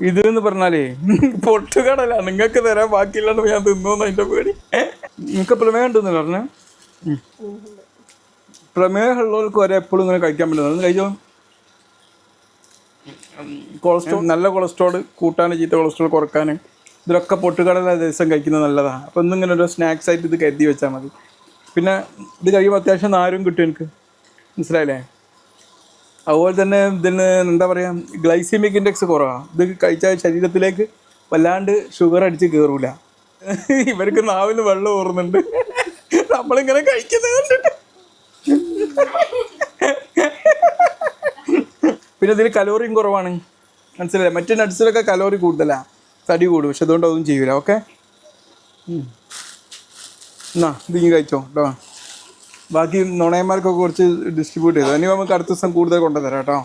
ഇതെന്ന് പറഞ്ഞാലേ പൊട്ടുകടല നിങ്ങൾക്ക് തരാൻ ബാക്കിയില്ലാണ്ട് ഞാൻ തിന്നോന്ന് അതിന്റെ പേടി. നിങ്ങൾക്ക് പ്രമേഹം ഉണ്ടെന്ന് പറഞ്ഞ പ്രമേഹമുള്ളവർക്ക് വരെ എപ്പോഴും ഇങ്ങനെ കഴിക്കാൻ പറ്റുന്നത് കഴിച്ചോ. കൊളസ്ട്രോൾ നല്ല കൊളസ്ട്രോൾ കൂട്ടാൻ ചീത്ത കൊളസ്ട്രോൾ കുറക്കാൻ ഇതിലൊക്കെ പൊട്ടുകടല ദിവസം കഴിക്കുന്നത് നല്ലതാണ്. അപ്പോൾ ഇന്നിങ്ങനെ ഒരു സ്നാക്സ് ആയിട്ട് ഇത് കരുതി വെച്ചാൽ മതി. പിന്നെ ഇത് കഴിയുമ്പോൾ അത്യാവശ്യം നാരും കിട്ടും എനിക്ക്, മനസ്സിലായില്ലേ? അതുപോലെ തന്നെ ഇതിന് എന്താ പറയുക, ഗ്ലൈസീമിക് ഇൻഡെക്സ് കുറവാണ്. ഇത് കഴിച്ചാൽ ശരീരത്തിലേക്ക് വല്ലാണ്ട് ഷുഗർ അടിച്ച് കയറൂല. ഇവർക്ക് നാവിന് വെള്ളം ഊറുന്നുണ്ട് നമ്മളിങ്ങനെ കഴിക്കുന്നത് കണ്ടിട്ട്. പിന്നെ ഇതിൽ കലോറിയും കുറവാണ്, മനസ്സിലായില്ലേ? മറ്റു നട്ട്സിലൊക്കെ കലോറി കൂടുതലാണ്, തടി കൂടും. പക്ഷെ അതുകൊണ്ട് അതൊന്നും ചെയ്യൂല. ഓക്കെ, എന്നാ ഇതിങ്ങി കഴിച്ചോ കേട്ടോ. ബാക്കി നുണയന്മാർക്കൊക്കെ കുറച്ച് ഡിസ്ട്രിബ്യൂട്ട് ചെയ്തു. ഇനി നമുക്ക് അടുത്ത ദിവസം കൂടുതൽ കൊണ്ടുതരാം കേട്ടോ.